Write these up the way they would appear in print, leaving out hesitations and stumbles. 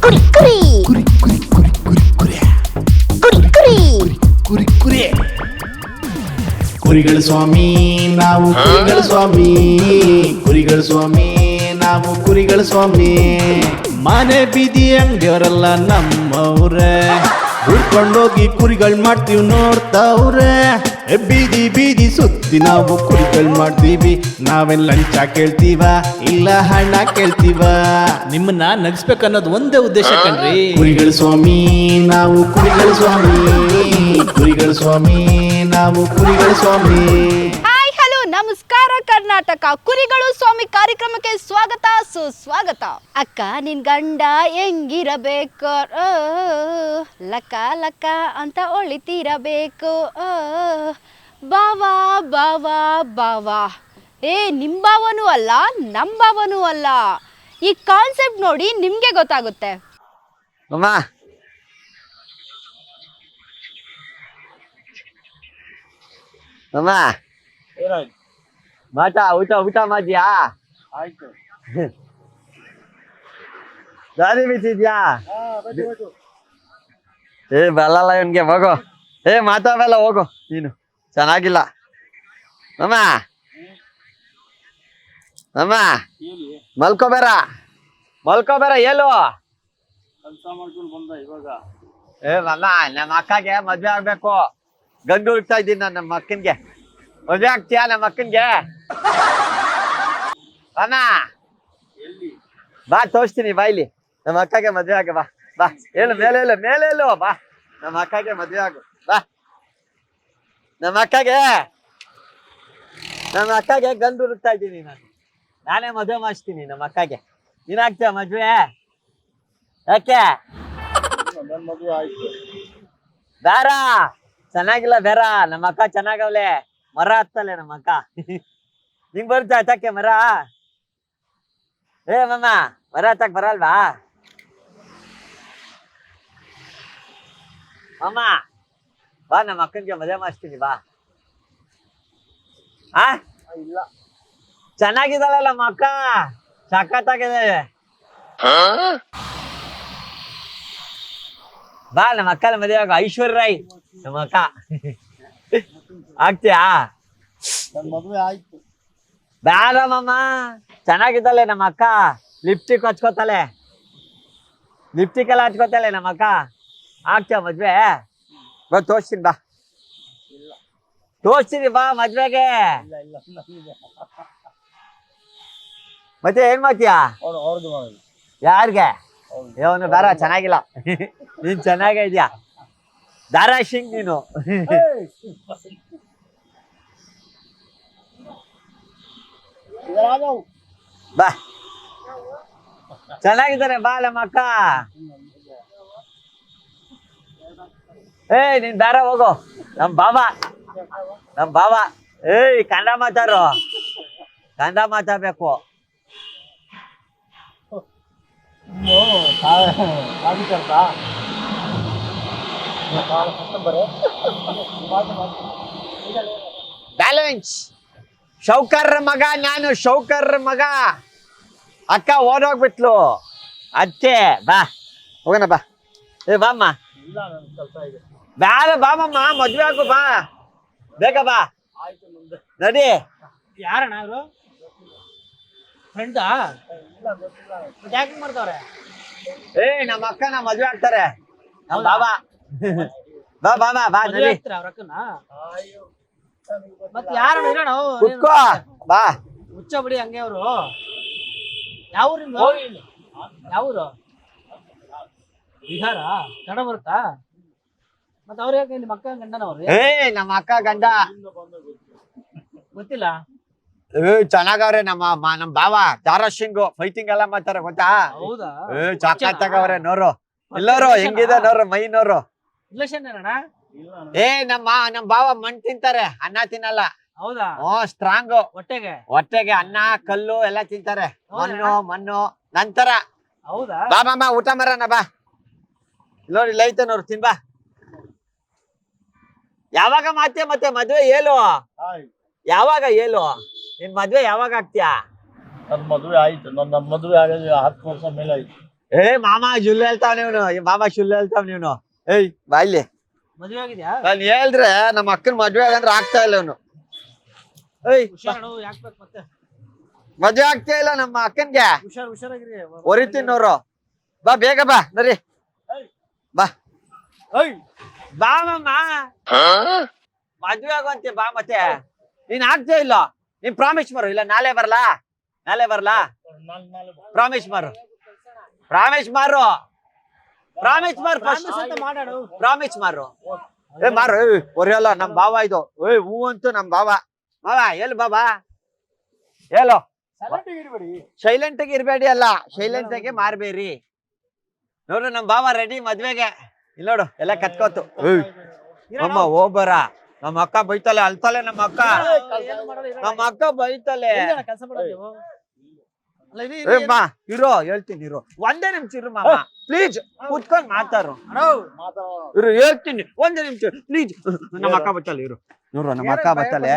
ಕುರಿ ಕುರಿ ಕುರಿ ಕುರಿ ಕುರಿ ಕುರಿ ಕುರಿ ಕುರಿ ಕುರಿ ಕುರಿ ಕುರಿ ಕುರಿಗಳ ಸ್ವಾಮಿ ನಾವು ಕುರಿಗಳ ಸ್ವಾಮಿ ಕುರಿಗಳ ಸ್ವಾಮಿ ನಾವು ಕುರಿಗಳ ಸ್ವಾಮಿ ಮನೆ ಬೀದಿ ಅಂಗಡಿಯವರೆಲ್ಲ ನಮ್ಮವ್ರೆ ಹುಡ್ಕೊಂಡೋಗಿ ಕುರಿಗಳು ಮಾಡ್ತೀವಿ ನೋಡ್ತಾವ್ರೆ ಬೀದಿ ಬೀದಿ ಸುತ್ತಿ ನಾವು ಕುರಿಗಳು ಮಾಡ್ತೀವಿ ನಾವೇನ್ ಲಂಚ ಕೇಳ್ತೀವ ಇಲ್ಲ ಹಣ ಕೇಳ್ತೀವ ನಿಮ್ಮನ್ನ ನಗಿಸ್ಬೇಕನ್ನೋದು ಒಂದೇ ಉದ್ದೇಶ ಕಣ್ರಿ. ಕುರಿಗಳ ಸ್ವಾಮಿ ನಾವು ಕುರಿಗಳ ಸ್ವಾಮಿ ಕುರಿಗಳ ಸ್ವಾಮಿ ನಾವು ಕುರಿಗಳ ಸ್ವಾಮಿ. ಹಾಯ್ ಹಲೋ ನಮಸ್ಕಾರ ಕರ್ನಾಟಕ. ಕುರಿಗಳು ಸ್ವಾಮಿ ಕಾರ್ಯಕ್ರಮಕ್ಕೆ ಸ್ವಾಗತ ಸುಸ್ವಾಗತ. ಅಕ್ಕ ನಿನ್ ಗಂಡ ಹೆಂಗಿರಬೇಕು, ಲಕ್ಕ ಲಕ್ಕ ಅಂತ ಒಳಿತಿರಬೇಕು, ಬಾವಾ ಬಾವಾ ಬಾವಾ. ನಿಮ್ ಭಾವನೂ ಅಲ್ಲ ನಮ್ ಭಾವನೂ ಅಲ್ಲ. ಈ ಕಾನ್ಸೆಪ್ಟ್ ನೋಡಿ ನಿಮ್ಗೆ ಗೊತ್ತಾಗುತ್ತೆ. ಅಮ್ಮ ಅಮ್ಮ ಮಾಟ ಊಟ ಊಟ ಮಾಡಿದ್ಯಾ? ಆಯ್ತು. ದಾರಿ ಬಿಟ್ಟಿದ್ಯಾ? ಬರಲ್ಲ ಇವನ್ಗೆ, ಹೋಗು. ಮಾತಾಡಲ್ಲ, ಹೋಗು ನೀನು, ಚೆನ್ನಾಗಿಲ್ಲ. ಅಮ್ಮ ಅಮ್ಮ ಮಲ್ಕೋಬೇಡ ಹೇಳು. ಕೆಲಸ ಮಾಡ್ಕೊಂಡು ಬಂದ ಇವಾಗ. ಅಮ್ಮ ನಮ್ಮ ಅಕ್ಕಗೆ ಮದ್ವೆ ಆಗ್ಬೇಕು. ಗಂಡು ಹುಡ್ತಾ ಇದ್ದೀನಿ ನಾನು. ನಮ್ಮ ಅಕ್ಕನ್ಗೆ ಮದ್ವೆ ಆಗ್ತೀಯಾ? ನಮ್ಮ ಅಕ್ಕನ್ಗೆ ಅಮ್ಮ ಬಾ ತೋರಿಸ್ತೀನಿ, ಬಾ ಇಲ್ಲಿ. ನಮ್ಮ ಅಕ್ಕಗೆ ಮದ್ವೆ ಆಗ, ಬಾ ಬಾ. ಹೇಳು, ಮೇಲೆ ಹೇಳು ಬಾ. ನಮ್ಮ ಅಕ್ಕಗೆ ಮದ್ವೆ ಆಗು, ಬಾ. ನಮ್ಮ ಅಕ್ಕಗೆ ಗಂಡು ಹುಡುಕ್ತಾ ಇದ್ದೀನಿ ನಾನು. ನಾನೇ ಮದುವೆ ಮಾಡಿಸ್ತೀನಿ ನಮ್ಮ ಅಕ್ಕಗೆ. ನೀನ್ ಆಗ್ತೀಯ ಮದ್ವೆ? ಯಾಕೆ? ನನ್ನ ಮದುವೆ ಆಯ್ತು. ಬೇಡ, ಚೆನ್ನಾಗಿಲ್ಲ ಬೇಡ. ನಮ್ಮ ಅಕ್ಕ ಚೆನ್ನಾಗವ್ಲೆ, ಮರ ಹತ್ತಲೆ ನಮ್ಮ ಅಕ್ಕ. ನಿಂಗ್ ಬರುತ್ತಾ ಹತ್ತಕ್ಕೆ ಮರ? ಮಮ್ಮ ಮರ ಹತ್ತಕ್ ಬರಲ್ವಾ? ಅಮ್ಮ ಬಾ, ನಮ್ಮ ಅಕ್ಕನ್ಗೆ ಮದುವೆ ಮಾಡಿಸ್ತೀನಿ, ಬಾ. ಇಲ್ಲ, ಚೆನ್ನಾಗಿದ್ದಾಳಲ್ಲ ನಮ್ಮ ಅಕ್ಕ, ಸಖತ್ತಾಗಿದೆ. ಬಾ, ನಮ್ಮ ಅಕ್ಕನ ಮದುವೆ ಆಗ. ಐಶ್ವರ್ಯ ರೈ ನಮ್ಮ ಅಕ್ಕ. ಆಗ್ತೀಯಾ? ನನ್ನ ಮದುವೆ ಆಯ್ತು. ಬೇಡ ಮಮ್ಮ, ಚೆನ್ನಾಗಿದ್ದಾಳೆ ನಮ್ಮ ಅಕ್ಕ. ಲಿಪ್ಸ್ಟಿಕ್ ಹಚ್ಕೋತಾಳೆ, ಲಿಪ್ಸ್ಟಿಕ್ ಎಲ್ಲ ಹಚ್ಕೋತಾಳೆ ನಮ್ಮ ಅಕ್ಕ. ಆಗ್ತೀಯ ಮದ್ವೆ? ಬಾ ತೋರಿಸ್ತೀನಿ, ಬಾ ತೋರಿಸ್ತೀನಿ, ಬಾ ಮದ್ವೆಗೆ. ಮತ್ತೆ ಏನ್ ಮಾಡ್ತೀಯಾ? ಅವ್ರದ್ದು ಮಾಡೋದು. ಯಾರಿಗೆ? ಅವನು ಬೇಡ, ಚೆನ್ನಾಗಿಲ್ಲ. ನೀನ್ ಚೆನ್ನಾಗೇ ಇದೆಯಾ, ದಾರಾ ಸಿಂಗ್ ನೀನು. ಬಾ, ಚೆನ್ನಾಗಿದ್ದಾನೆ, ಬಾ ನಮ್ಮ ಅಕ್ಕ. ನೀನ್ ದಾರ ಹೋಗು. ನಮ್ ಬಾಬಾ ಕನ್ನಡ ಮಾತಾಡು, ಕನ್ನಡ ಮಾತಾಡ್ಬೇಕು. ಬ್ಯಾಲೆನ್ಸ್. ಶೌಕರ್ ಮಗ ನಾನು, ಶೌಕರ್ ಮಗ. ಅಕ್ಕ ಓಡೋಗ್ಬಿಟ್ಲು, ಅತ್ತೆ. ಬಾ ಹೋಗೋಣ, ಬಾ. ಬಾಮ್ಮ. ಇಲ್ಲ, ನನ್ನ ಕೆಲಸ ಇದೆ. ಬೇಡ ಬಾಮಮ್ಮ, ಮದ್ವೆ ಆಗು, ಬಾ ಬೇಗ ಬಾ. ಆಯ್ತು, ಮುಂದೆ ನಡಿ. ಯಾರಣ್ಣ ಅವರು? ಫ್ರೆಂಡಾ? ಇಲ್ಲ, ಗೊತ್ತಿಲ್ಲ. ಯಾಕೆ ಮಾಡ್ತಾವ್ರೆ? ನಮ್ಮ ಅಕ್ಕನ ಮದ್ವೆ ಆಗ್ತಾರೆ ನಮ್ಮ ಬಾಬಾ. ಬಾ ಬಾಬಾ, ಬಾ ನಡಿ. ಅವ್ರ ಅಕ್ಕನ ಅಯ್ಯೋ, ಮತ್ತೆ ಯಾರಣ್ಣ ಇರೋಣ? ಕುತ್ಕೋ, ಬಾ. ಹುಚ್ಚ ಬಿಡಿ ಹಂಗೆ ಅವರು. ಯಾವ ಊರಿಂದ? ಯಾವೂರು? ಬಿಹಾರ? ಕನ್ನಡ ಬರುತ್ತಾ? ಮತ್ತೆ ಅವ್ರ ಯಾಕೆ ನಿಮ್ಮ ಅಕ್ಕ ಗಂಡನವ್ರು? ನಮ್ಮ ಅಕ್ಕ ಗಂಡ ಗೊತ್ತಿಲ್ಲ. ಚೆನ್ನಾಗವ್ರೆ ನಮ್ಮ ಬಾವ. ದಾರಾ ಸಿಂಗ್ ಫೈಟಿಂಗ್ ಎಲ್ಲ ಮಾಡ್ತಾರೆ, ಗೊತ್ತಾ? ಹೌದಾ? ಚಾಕಾಗ್ತವ್ರೆ ನೋರು. ಎಲ್ಲರೂ ಹೆಂಗಿದೆ ನೋರು, ಮೈ ನೋರು. ರಿಲೇಷನ್ ಏನಣ್ಣ? ನಮ್ಮ ಬಾವ ಮಣ್ ತಿಂತಾರೆ, ಅನ್ನ ತಿನ್ನಲ್ಲ. ಹೌದಾ? ಸ್ಟ್ರಾಂಗ್. ಹೊಟ್ಟೆಗೆ ಅನ್ನ ಕಲ್ಲು ಎಲ್ಲ ತಿಂತಾರೆ, ಮಣ್ಣು ನಂತರ. ಹೌದಾ? ಬಾ ಮಾಮ, ಊಟ ಮರಣ, ಬಾ. ನೋಡಿ ಇಲ್ಲ ಐತೆ ನೋರು, ತಿನ್ ಬಾ. ಯಾವಾಗ ಮಾಡ್ತೀಯ ಮತ್ತೆ ಮದ್ವೆ? ಹೇಳು, ಯಾವಾಗ ಹೇಳು. ನಿನ್ ಮದ್ವೆ ಯಾವಾಗ ಆಗ್ತೀಯಾ? ನನ್ನ ಮದುವೆ ಆಯ್ತು. ನನ್ನ ಮದುವೆ ಆಗೋದು 10 ವರ್ಷ ಮೇಲೆ ಆಯ್ತು. ಏ ಮಾಮ ಶುಲ್ಲು ಹೇಳ್ತಾವ್ ನೀವ್ನು ಮಾಮ ಶುಲ್ಲು ಹೇಳ್ತಾವ್ ನೀವ್ನು ಏಯ್ ಬಾಯ್ಲಿ ಮದುವೆ ಆಗಿದ್ಯಾ ನಾನ್ ಹೇಳ್ದ್ರೆ ನಮ್ಮ ಅಕ್ಕನ ಮದ್ವೆ ಆಗಂದ್ರೆ ಆಗ್ತಾ ಇಲ್ಲ ಅವನು ಏಯ್ ಹುಷಾರು ಯಾಕೆ ಬೇಕು ಮತ್ತೆ ಮದ್ವೆ ಆಗ್ತಾ ಇಲ್ಲ ನಮ್ಮ ಅಕ್ಕನ್ಗೆ ಹುಷಾರಾಗಿರಿ ಹೊರಿತೀನವ್ರು ಬಾ ಬೇಗ ಬಾ ನರಿ ಬಾ ಬಾ ಮಮ್ಮ ಮದ್ವೆ ಆಗುವಂತೆ ಬಾ ಮತ್ತೆ ನೀನ್ ಆಗ್ತಾ ಇಲ್ಲ ನೀನ್ ಪ್ರಾಮಿಸ್ ಮಾರು ಇಲ್ಲ ನಾಳೆ ಬರ್ಲಾ ಪ್ರಾಮಿಸ್ ಮಾರು ಪ್ರಾಮಿಸ್ ಮಾರು ಪ್ರಾಮಿಸ್ ಮಾರು ಏ ಮಾರು ಹೊರಿಯಲ್ಲ ನಮ್ ಭಾವ ಇದು ಏ ಹೂ ಅಂತೂ ನಮ್ ಭಾವ ಎಲ್ಲಿ ಬಾಬಾ ಹೇಳೋ ಸೈಲೆಂಟ್ ಆಗಿ ಇರ್ಬೇಡಿ ಅಲ್ಲ ಸೈಲೆಂಟ್ ಆಗಿ ಮಾರ್ಬೇರಿ ನೋಡು ನಮ್ ಭಾವ ರೆಡಿ ಮದ್ವೆಗೆ ಇಲ್ಲ ನೋಡು ಎಲ್ಲ ಕತ್ಕೋತು ಅಮ್ಮ ಹೋಗ್ಬರ ನಮ್ಮ ಅಕ್ಕ ಬೈತಾಳೆ ಅಳ್ತಾಳೆ ನಮ್ಮ ಅಕ್ಕ ಬೈತಾಳೆ ಕೆಲಸ ಮಾಡೋದು ಮಾ ಇರೋ ಹೇಳ್ತೀನಿ ಇರೋ ಒಂದೇ ನಿಮಿಷ ಇರು ಮಾಮ ಪ್ಲೀಸ್ ಕೂತ್ಕೊಂಡ್ ಮಾತಾರು ಇರು ಹೇಳ್ತೀನಿ ಒಂದೇ ನಿಮಿಷ ಪ್ಲೀಸ್ ನಮ್ಮ ಅಕ್ಕ ಬತ್ತಾಳೆ ಇರು ನೋಡ್ರು ನಮ್ಮ ಅಕ್ಕ ಬತ್ತಾಳೆ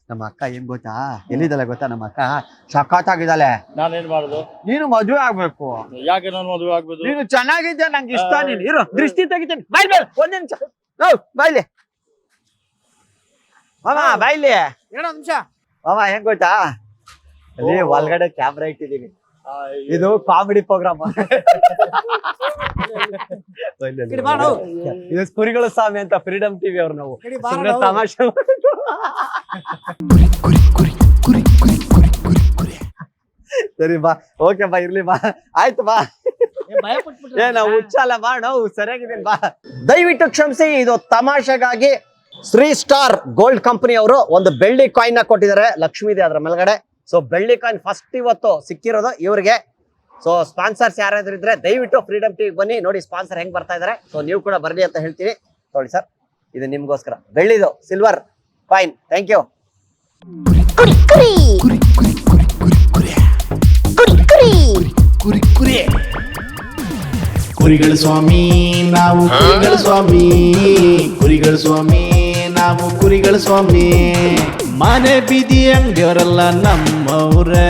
ನಮ್ಮ ಅಕ್ಕ ಏನ್ ಗೊತ್ತಾ ಎಲ್ಲಿದ್ದಾಳೆ ಗೊತ್ತಾ ನಮ್ಮ ಅಕ್ಕ ಸಖತ್ತಾಗಿದ್ದಾಳೆ ನಾನೇನ್ ಮಾಡುದು ನೀನು ಮದ್ವೆ ಆಗ್ಬೇಕು ಯಾಕೆ ನಾನು ಮದುವೆ ಆಗ್ಬೋದು ನೀನು ಚೆನ್ನಾಗಿದ್ದೆ ನಂಗೆ ಇಷ್ಟ ನೀನು ಇರು ದೃಷ್ಟಿ ತೆಗಿತೀನಿ ಬಾಯ್ಲಿ ಒಂದ್ ನಿಮಿಷ ಬಾಯ್ಲಿ ಮಾಮ ಬಾಯ್ಲಿ ಏನೋ ನಿಮಿಷ ಮಾಮ ಹೆಂಗ್ ಗೊತ್ತಾ ಅಲ್ಲಿ ಒಳಗಡೆ ಕ್ಯಾಮ್ರಾ ಇಟ್ಟಿದೀನಿ ಇದು ಕಾಮಿಡಿ ಪ್ರೋಗ್ರಾಮ್ ಇದು ಕುರಿಗಳ ಸ್ವಾಮಿ ಅಂತ ಫ್ರೀಡಮ್ ಟಿವಿ ಅವ್ರು ನಾವು ಸುಮ್ನೆ ತಮಾಷೆ ಸರಿ ಬಾ ಓಕೆ ಬಾ ಇರ್ಲಿ ಬಾ ಆಯ್ತು ಬಾ ಭಯ ಪಟ್ಬಿಟ್ರೆ ನಾವು ಹುಚ್ಚಲ್ಲ ಬಾ ನಾವು ಸರಿಯಾಗಿದ್ದೀನಿ ಬಾ ದಯವಿಟ್ಟು ಕ್ಷಮಿಸಿ ಇದು ತಮಾಷೆಗಾಗಿ ಶ್ರೀ ಸ್ಟಾರ್ ಗೋಲ್ಡ್ ಕಂಪನಿ ಅವರು ಒಂದು ಬೆಳ್ಳಿ ಕಾಯಿನ್ ಕೊಟ್ಟಿದ್ದಾರೆ ಲಕ್ಷ್ಮಿ ಇದೆ ಅದ್ರ ಮೇಲ್ಗಡೆ ಸೊ ಬೆಳ್ಳಿ ಕಾಯಿನ್ ಫಸ್ಟ್ ಇವತ್ತು ಸಿಕ್ಕಿರೋದು ಇವ್ರಿಗೆ ಸೊ ಸ್ಪಾನ್ಸರ್ಸ್ ಯಾರಾದ್ರೂ ಇದ್ರೆ ದಯವಿಟ್ಟು ಫ್ರೀಡಮ್ ಟಿವಿ ಬನ್ನಿ ನೋಡಿ ಸ್ಪಾನ್ಸರ್ ಹೆಂಗ್ ಬರ್ತಾ ಇದಾರೆ ಸೊ ನೀವು ಕೂಡ ಬರ್ಲಿ ಅಂತ ಹೇಳ್ತೀನಿ ನೋಡಿ ಸರ್ ಇದು ನಿಮ್ಗೋಸ್ಕರ ಬೆಳ್ಳಿದು ಸಿಲ್ವರ್ ಕಾಯಿನ್ ಥ್ಯಾಂಕ್ ಯು ಕುರಿಗಳ ಸ್ವಾಮಿ ನಾವು ಕುರಿಗಳ ಸ್ವಾಮಿ ನಾವು ಕುರಿಗಳ ಸ್ವಾಮಿ ಮನೆ ಬೀದಿ ಅಂಗಡಿಯವರೆಲ್ಲ ನಮ್ಮವ್ರೆ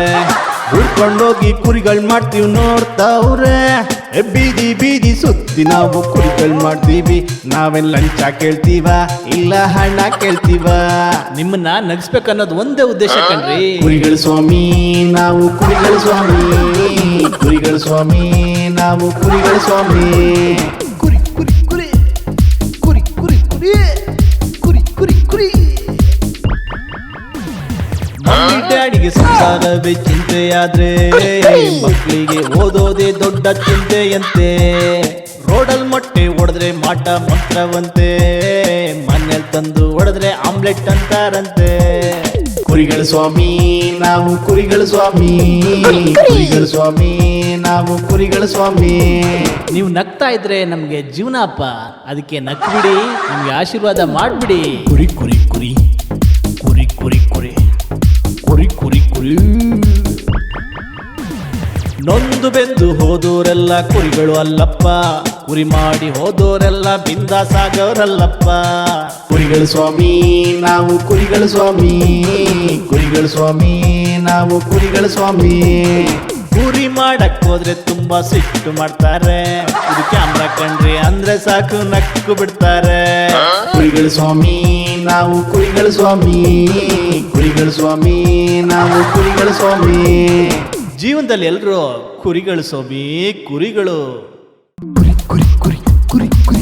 ಹುಡ್ಕೊಂಡೋಗಿ ಕುರಿಗಳು ಮಾಡ್ತೀವಿ ನೋಡ್ತಾವ್ರೆ ಬೀದಿ ಬೀದಿ ಸುತ್ತಿ ನಾವು ಕುರಿಗಳು ಮಾಡ್ತೀವಿ ನಾವೇನ್ ಲಂಚ ಕೇಳ್ತೀವ ಇಲ್ಲ ಹಣ ಕೇಳ್ತೀವ ನಿಮ್ಮನ್ನ ನಗಿಸ್ಬೇಕನ್ನೋದು ಒಂದೇ ಉದ್ದೇಶ ಕಣ್ರಿ ಕುರಿಗಳ ಸ್ವಾಮಿ ನಾವು ಕುರಿಗಳ ಸ್ವಾಮಿ ನಾವು ಕುರಿಗಳ ಸ್ವಾಮಿ ಕುರಿ ಕುರಿ ಕುರಿ ಕುರಿ ಕುರಿ ಕುರಿ ಕುರಿ ಕುರಿ ಕುರಿ ಮಮ್ಮಿ ಡ್ಯಾಡಿಗೆ ಸಂಸಾರವೇ ಚಿಂತೆಯಾದ್ರೆ ಮಕ್ಕಳಿಗೆ ಓದೋದೇ ದೊಡ್ಡ ಚಿಂತೆಯಂತೆ ರೋಡಲ್ ಮೊಟ್ಟೆ ಹೊಡೆದ್ರೆ ಮಾಟ ಮಂತ್ರವಂತೆ ಮನೇಲಿ ತಂದು ಹೊಡೆದ್ರೆ ಆಮ್ಲೆಟ್ ಅಂತಾರಂತೆ ಕುರಿಗಳ ಸ್ವಾಮಿ ನಾವು ಕುರಿಗಳ ಸ್ವಾಮಿ ನಾವು ಕುರಿಗಳ ಸ್ವಾಮಿ ನೀವು ನಗ್ತಾ ಇದ್ರೆ ನಮ್ಗೆ ಜೀವನ ಅಪ್ಪ ಅದಕ್ಕೆ ನಕ್ಬಿಡಿ ನಮ್ಗೆ ಆಶೀರ್ವಾದ ಮಾಡ್ಬಿಡಿ ಕುರಿ ಕುರಿ ಕುರಿ ಕುರಿ ಕುರಿ ಕುರಿ ಕುರಿ ಕುರಿ ಕುರಿ ನೊಂದು ಬೆಂದು ಹೋದೋರೆಲ್ಲ ಕುರಿಗಳು ಅಲ್ಲಪ್ಪ ಕುರಿ ಮಾಡಿ ಹೋದೋರೆಲ್ಲ ಬಿಂದಾಸಾಗವ್ರಲ್ಲಪ್ಪ ಕುರಿಗಳ ಸ್ವಾಮಿ ನಾವು ಕುರಿಗಳ ಸ್ವಾಮಿ ನಾವು ಕುರಿಗಳ ಸ್ವಾಮಿ ಕುರಿ ಮಾಡಕ್ ಹೋದ್ರೆ ತುಂಬಾ ಸಿಟ್ಟು ಮಾಡ್ತಾರೆ ಇದು ಕ್ಯಾಮ್ರಾ ಕಂಡ್ರಿ ಅಂದ್ರೆ ಸಾಕು ನಕ್ಕು ಬಿಡ್ತಾರೆ ಕುರಿಗಳ ಸ್ವಾಮಿ ನಾವು ಕುರಿಗಳ ಸ್ವಾಮಿ ನಾವು ಕುರಿಗಳ ಸ್ವಾಮಿ ಜೀವನದಲ್ಲಿ ಎಲ್ರು ಕುರಿಗಳು ಸೋಬಿ ಕುರಿಗಳು ಕುರಿ ಕುರಿ ಕುರಿ ಕುರಿ ಕುರಿ